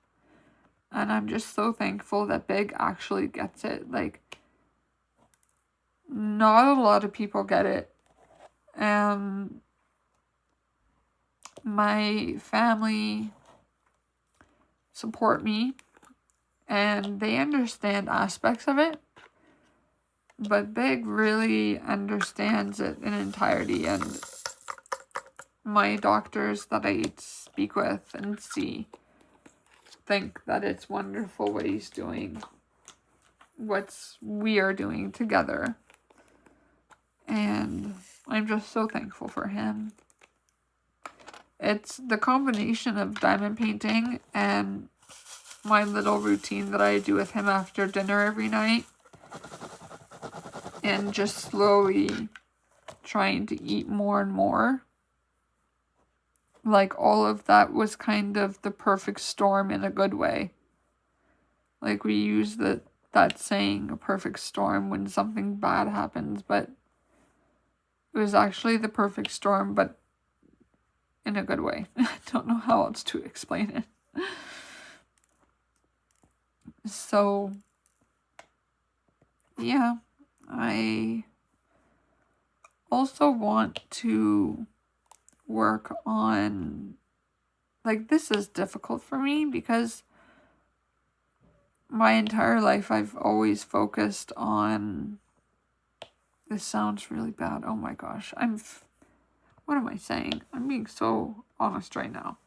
And I'm just so thankful that Big actually gets it. Like, not a lot of people get it. My family support me, and they understand aspects of it, but Big really understands it in entirety, and my doctors that I speak with and see think that it's wonderful what he's doing, what we are doing together, and I'm just so thankful for him. It's the combination of diamond painting and my little routine that I do with him after dinner every night, and just slowly trying to eat more and more. Like, all of that was kind of the perfect storm in a good way. Like, we use that saying, a perfect storm, when something bad happens, but it was actually the perfect storm, but in a good way. I don't know how else to explain it. So, yeah, I also want to work on, like, this is difficult for me because my entire life I've always focused on, this sounds really bad, oh my gosh, what am I saying? I'm being so honest right now.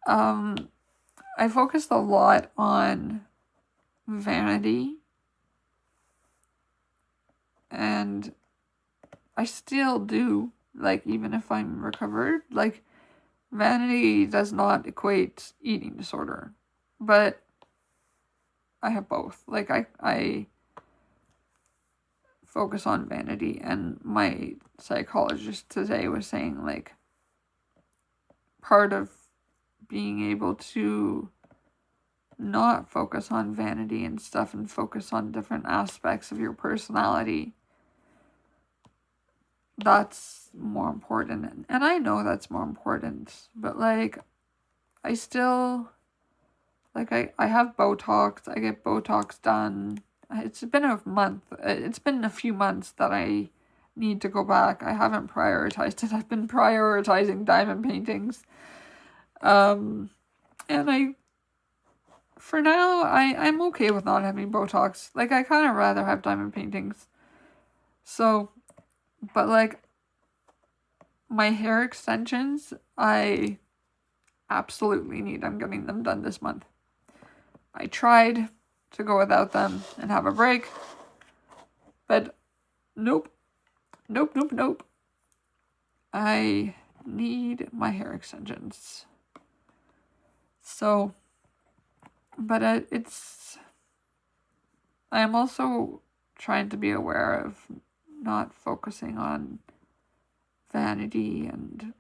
I focused a lot on vanity, and I still do, like, even if I'm recovered, like, vanity does not equate eating disorder, but I have both. Like, I focus on vanity, and my psychologist today was saying, like, part of being able to not focus on vanity and stuff and focus on different aspects of your personality, that's more important. And I know that's more important, but, like, I still, like, I have Botox. I get Botox done. It's been a few months that I need to go back. I haven't prioritized it. I've been prioritizing diamond paintings. And for now, I'm okay with not having Botox. Like, I kind of rather have diamond paintings. So, but, like, my hair extensions, I absolutely need. I'm getting them done this month. I tried to go without them and have a break, but nope. I need my hair extensions. So, but I am also trying to be aware of not focusing on vanity and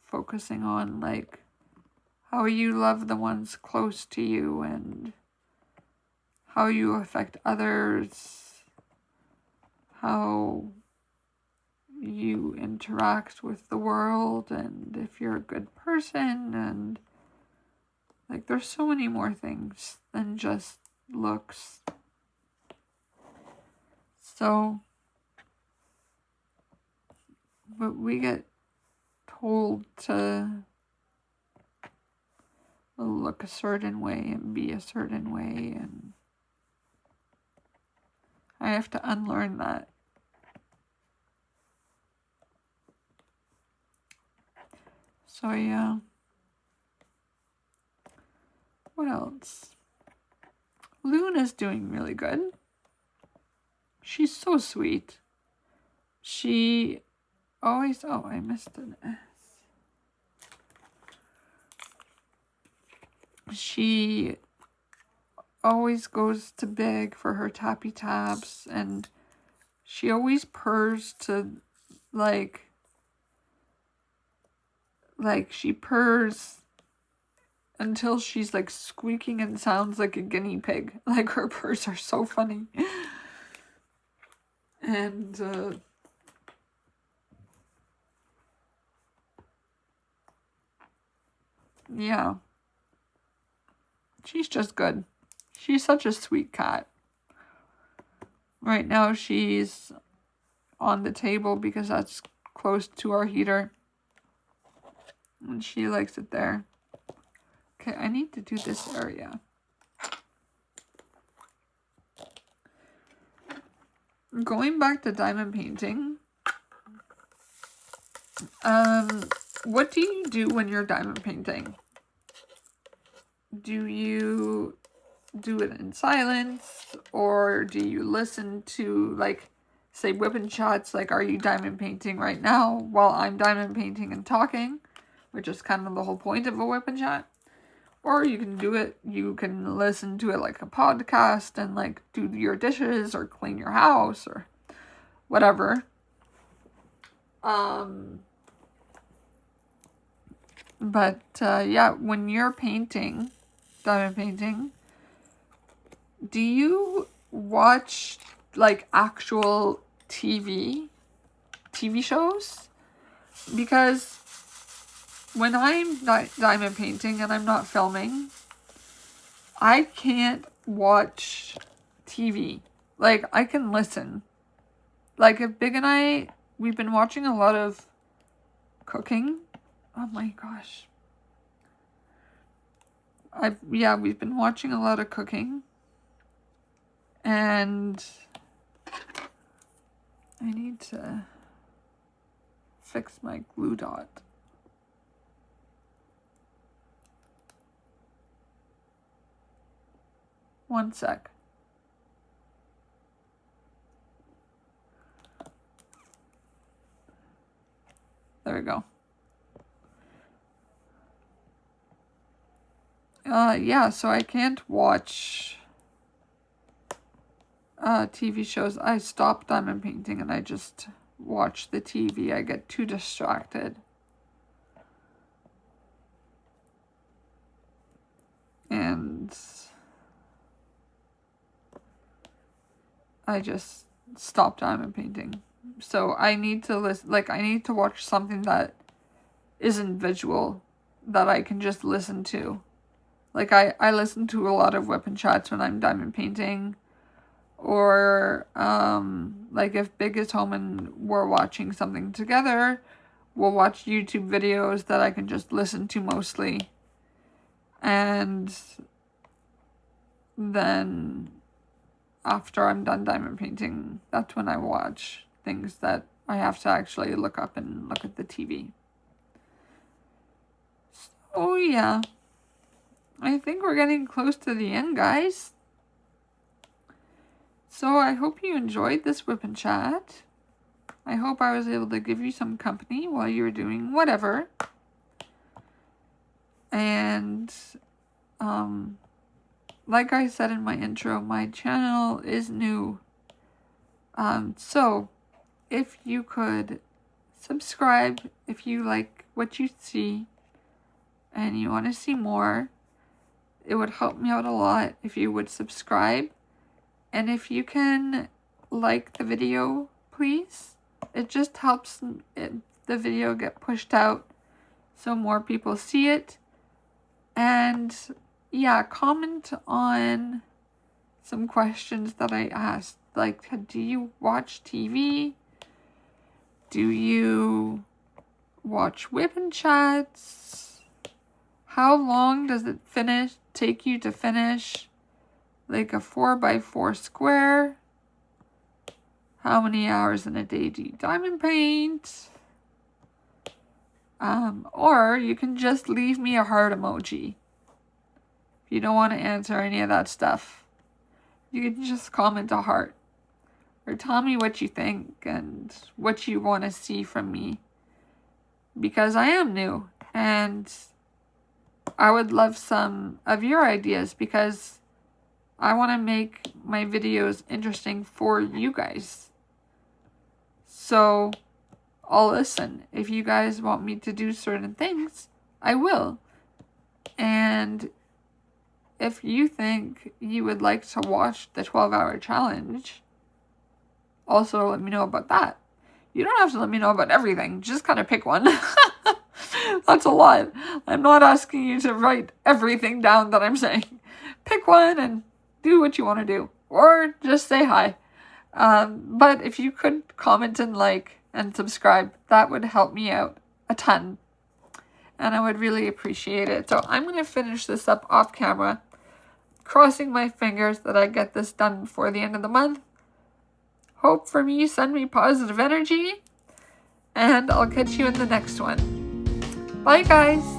focusing on, like, how you love the ones close to you and how you affect others, how you interact with the world, and if you're a good person, and, like, there's so many more things than just looks. So, but we get told to look a certain way and be a certain way, and I have to unlearn that. So, yeah. What else? Luna's doing really good. She's so sweet. She always... Oh, I missed an S. She always goes to big for her tappy taps, and she always purrs to like she purrs until she's like squeaking and sounds like a guinea pig. Like her purrs are so funny. And yeah, she's just good. She's such a sweet cat. Right now she's on the table because that's close to our heater. And she likes it there. Okay, I need to do this area. Going back to diamond painting. What do you do when you're diamond painting? Do you do it in silence, or do you listen to, like, say, WIP and Chats, like, are you diamond painting right now while I'm diamond painting and talking, which is kind of the whole point of a WIP and Chat? Or you can do it, you can listen to it like a podcast and, like, do your dishes or clean your house or whatever. But yeah, when you're painting, diamond painting, do you watch, like, actual TV shows? Because when I'm diamond painting and I'm not filming, I can't watch TV. Like, I can listen. Like, if Big and I, we've been watching a lot of cooking. Oh my gosh. We've been watching a lot of cooking. And I need to fix my glue dot. One sec. There we go. Yeah, so I can't watch TV shows. I stop diamond painting and I just watch the TV. I get too distracted. And I just stop diamond painting. So I need to listen, like, I need to watch something that isn't visual, that I can just listen to. Like, I listen to a lot of WIP and Chats when I'm diamond painting. Or, like, if Big is home and we're watching something together, we'll watch YouTube videos that I can just listen to mostly. And then after I'm done diamond painting, that's when I watch things that I have to actually look up and look at the TV. So, yeah. I think we're getting close to the end, guys. So I hope you enjoyed this WIP and Chat. I hope I was able to give you some company while you were doing whatever. And, like I said in my intro, my channel is new. So if you could subscribe if you like what you see and you want to see more, it would help me out a lot if you would subscribe. And if you can like the video, please. It just helps the video get pushed out so more people see it. And yeah, comment on some questions that I asked. Like, do you watch TV? Do you watch WIP and Chats? How long does it take you to finish, like, a 4x4 square? How many hours in a day do you diamond paint? Or you can just leave me a heart emoji. If you don't want to answer any of that stuff, you can just comment a heart. Or tell me what you think and what you want to see from me. Because I am new, and I would love some of your ideas, because I want to make my videos interesting for you guys. So I'll listen. If you guys want me to do certain things, I will. And if you think you would like to watch the 12-hour challenge, also let me know about that. You don't have to let me know about everything. Just kind of pick one. That's a lot. I'm not asking you to write everything down that I'm saying. Pick one and do what you want to do. Or just say hi. But if you could comment and like and subscribe, that would help me out a ton. And I would really appreciate it. So I'm going to finish this up off camera. Crossing my fingers that I get this done before the end of the month. Hope for me, send me positive energy. And I'll catch you in the next one. Bye, guys.